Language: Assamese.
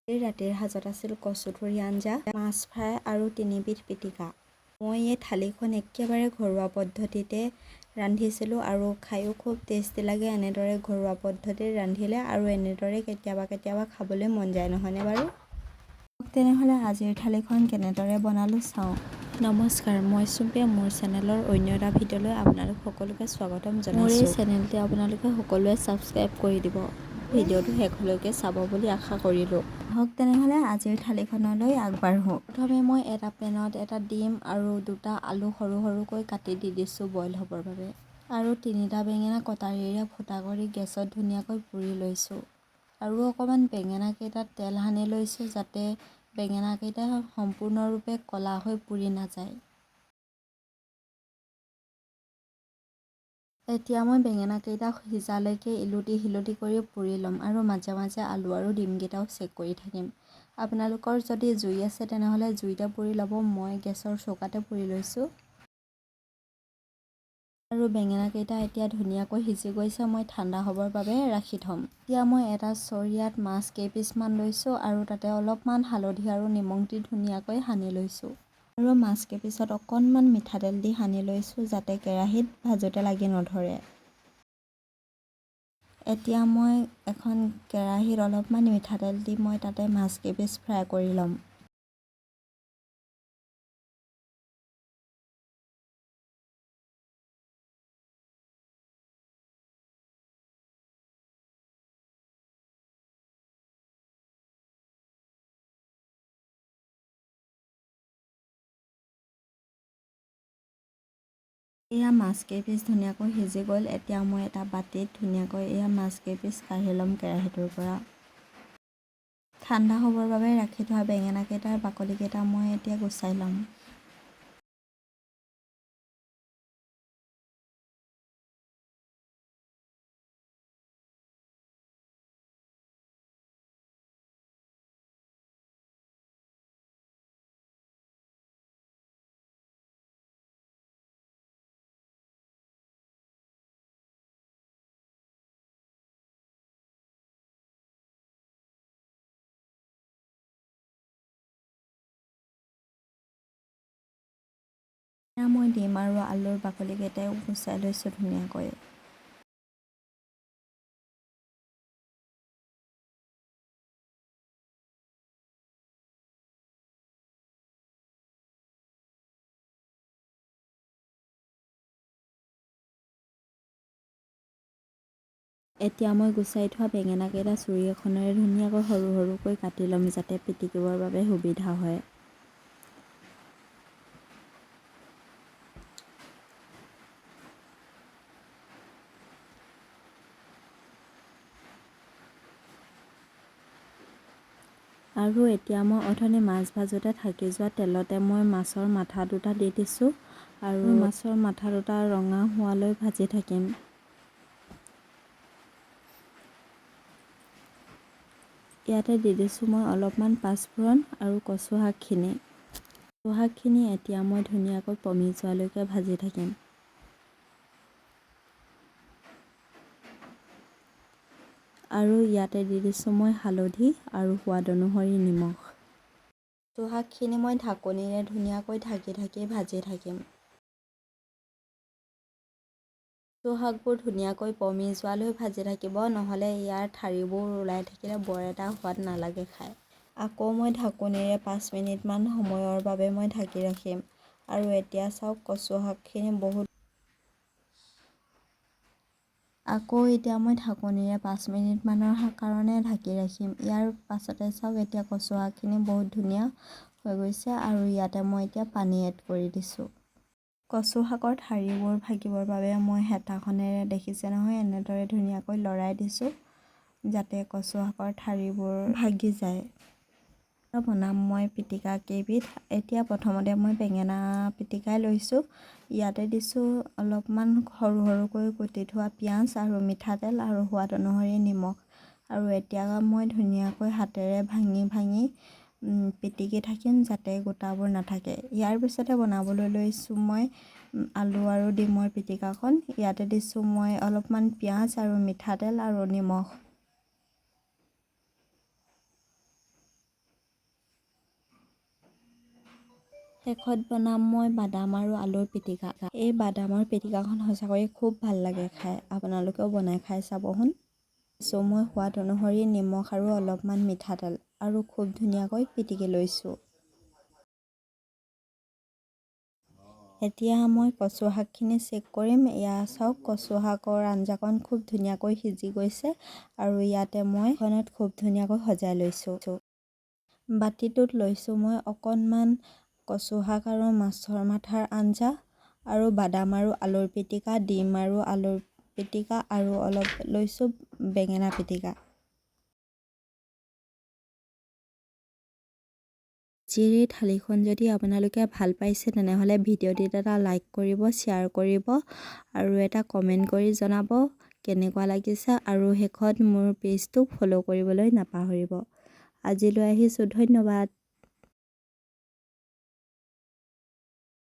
এই ৰাতিৰ সাজত আছিল কচুথুৰি আঞ্জা, মাছ ফ্ৰাই আৰু 3বিধ পিটিকা। মই এই থালিখন একেবাৰে ঘৰুৱা পদ্ধতিতে ৰান্ধিছিলোঁ আৰু খায়ো খুব টেষ্টি লাগে। এনেদৰে ঘৰুৱা পদ্ধতিত ৰান্ধিলে আৰু এনেদৰে কেতিয়াবা খাবলৈ মন যায়, নহয়নে বাৰু? তেনেহ'লে আজিৰ থালিখন কেনেদৰে বনালোঁ চাওঁ। নমস্কাৰ, মই চুম্পীয়ে মোৰ চেনেলৰ অন্য এটা ভিডিঅ'লৈ আপোনালোক সকলোকে স্বাগতম জনাইছোঁ। মোৰ এই চেনেলটি আপোনালোকে সকলোৱে ছাবস্ক্ৰাইব কৰি দিব। ভিডিঅ'টো শেষলৈকে চাব বুলি আশা কৰিলোঁ। হওক তেনেহ'লে আজিৰ থালিখনলৈ আগবাঢ়োঁ। প্ৰথমে মই এটা পেনত এটা ডিম আৰু 2টা আলু সৰু সৰুকৈ কাটি দি দিছোঁ বইল হ'বৰ বাবে। আৰু 3টা বেঙেনা কটাৰীৰে ফুটা কৰি গেছত ধুনীয়াকৈ পুৰি লৈছোঁ। আৰু অকণমান বেঙেনাকেইটাত তেল সানি লৈছোঁ যাতে বেঙেনাকেইটা সম্পূৰ্ণৰূপে ক'লা হৈ পুৰি নাযায়। এতিয়া মই বেঙেনাকেইটা সিজালৈকে ইলুটি সিলুটি কৰি পুৰি ল'ম আৰু মাজে মাজে আলু আৰু ডিমকেইটাও চেক কৰি থাকিম। আপোনালোকৰ যদি জুই আছে তেনেহ'লে জুইতে পুৰি ল'ব। মই গেছৰ চৌকাতে পুৰি লৈছোঁ। আৰু বেঙেনাকেইটা এতিয়া ধুনীয়াকৈ সিজি গৈছে। মই ঠাণ্ডা হ'বৰ বাবে ৰাখি থ'ম। এতিয়া মই এটা চৰিয়াত মাছ কেইপিচমান লৈছোঁ আৰু তাতে অলপমান হালধি আৰু নিমখ দি ধুনীয়াকৈ সানি লৈছোঁ। আৰু মাছ কেইপিচত অকণমান মিঠাতেল দি সানি লৈছোঁ যাতে কেৰাহীত ভাজোতে লাগি নধৰে। এতিয়া মই এখন কেৰাহীত অলপমান মিঠাতেল দি মই তাতে মাছ কেইপিচ ফ্ৰাই কৰি ল'ম। এয়া মাছ কেইপিচ ধুনীয়াকৈ সিজি গ'ল। এতিয়া মই এটা বাটিত ধুনীয়াকৈ এয়া মাছ কেইপিচ কাঢ়ি ল'ম কেৰাহীটোৰ পৰা। ঠাণ্ডা হ'বৰ বাবে ৰাখি থোৱা বেঙেনাকেইটাৰ বাকলিকেইটা মই এতিয়া গুচাই ল'ম। এতিয়া মই ডিম আৰু আলুৰ বাকলিকেইটাও গুচাই লৈছোঁ ধুনীয়াকৈ। এতিয়া মই গুচাই থোৱা বেঙেনাকেইটা চুৰি এখনেৰে ধুনীয়াকৈ সৰু সৰুকৈ কাটি ল'ম যাতে পিটিকিবৰ বাবে সুবিধা হয়। আৰু এতিয়া মই অথনি মাছ ভাজোতে থাকি যোৱা তেলতে মই মাছৰ মাথা 2টা দি দিছোঁ আৰু মাছৰ মাথা 2টা ৰঙা হোৱালৈ ভাজি থাকিম। ইয়াতে দি দিছোঁ মই অলপমান পাঁচফোৰণ আৰু কচু শাকখিনি। কচু শাকখিনি এতিয়া মই ধুনীয়াকৈ পমি যোৱালৈকে ভাজি থাকিম। আৰু ইয়াতে দি দিছোঁ মই হালধি আৰু সোৱাদ অনুসৰি নিমখ। কচু শাকখিনি মই ঢাকনিৰে ধুনীয়াকৈ ঢাকি ভাজি থাকিম। কচু শাকবোৰ ধুনীয়াকৈ পমি যোৱালৈ ভাজি থাকিব, নহ'লে ইয়াৰ ঠাৰিবোৰ ওলাই থাকিলে বৰ এটা সোৱাদ নালাগে খাই। আকৌ মই ঢাকনিৰে 5 মিনিটমান সময়ৰ বাবে মই ঢাকি ৰাখিম। আৰু এতিয়া চাওক কচু শাকখিনি আকৌ এতিয়া মই ঢাকনিৰে 5 মিনিটমানৰ কাৰণে ঢাকি ৰাখিম। ইয়াৰ পাছতে চাওক এতিয়া কচু শাকখিনি বহুত ধুনীয়া হৈ গৈছে আৰু ইয়াতে মই এতিয়া পানী এড কৰি দিছোঁ। কচু শাকৰ ঠাৰিবোৰ ভাগিবৰ বাবে মই হেতাখনেৰে দেখিছে নহয় এনেদৰে ধুনীয়াকৈ লৰাই দিছোঁ যাতে কচু শাকৰ ঠাৰিবোৰ ভাগি যায়। বনাম মই পিটিকা কেইবিধ। এতিয়া প্ৰথমতে মই বেঙেনা পিটিকাই লৈছোঁ। ইয়াতে দিছোঁ অলপমান সৰু সৰুকৈ কুটি থোৱা পিঁয়াজ আৰু মিঠাতেল আৰু সোৱাদ অনুসৰি নিমখ। আৰু এতিয়া মই ধুনীয়াকৈ হাতেৰে ভাঙি পিটিকি থাকিম যাতে গোটাবোৰ নাথাকে। ইয়াৰ পিছতে বনাবলৈ লৈছোঁ মই আলু আৰু ডিমৰ পিটিকাখন। ইয়াতে দিছোঁ মই অলপমান পিঁয়াজ আৰু মিঠাতেল আৰু নিমখ। শেষত বনাম মই বাদাম আৰু আলুৰ পিটিকা। এই বাদামৰ পিটিকাখন সঁচাকৈ খুব ভাল লাগে খাই, আপোনালোকেও বনাই খাই চাবচোন। মই সোৱাদ অনুসৰি নিমখ আৰু অলপমান মিঠাতেল আৰু খুব ধুনীয়াকৈ পিটিকি লৈছোঁ। এতিয়া মই কচু শাকখিনি চেক কৰিম। এয়া চাওক, কচু শাকৰ আঞ্জাখন খুব ধুনীয়াকৈ সিজি গৈছে আৰু ইয়াতে মই খনত খুব ধুনীয়াকৈ সজাই লৈছোঁ। বাতিটোত লৈছোঁ মই অকণমান কচু শাক আৰু মাছৰ মাথাৰ আঞ্জা আৰু বাদাম আৰু আলুৰ পিটিকা, ডিম আৰু আলুৰ পিটিকা আৰু অলপ লৈছোঁ বেঙেনা পিটিকা। আজিৰ এই থালিখন যদি আপোনালোকে ভাল পাইছে তেনেহ'লে ভিডিঅ'টিত এটা লাইক কৰিব, শ্বেয়াৰ কৰিব আৰু এটা কমেণ্ট কৰি জনাব কেনেকুৱা লাগিছে আৰু শেষত মোৰ পেজটো ফ'ল' কৰিবলৈ নাপাহৰিব। আজিলৈ আহিছোঁ, ধন্যবাদ।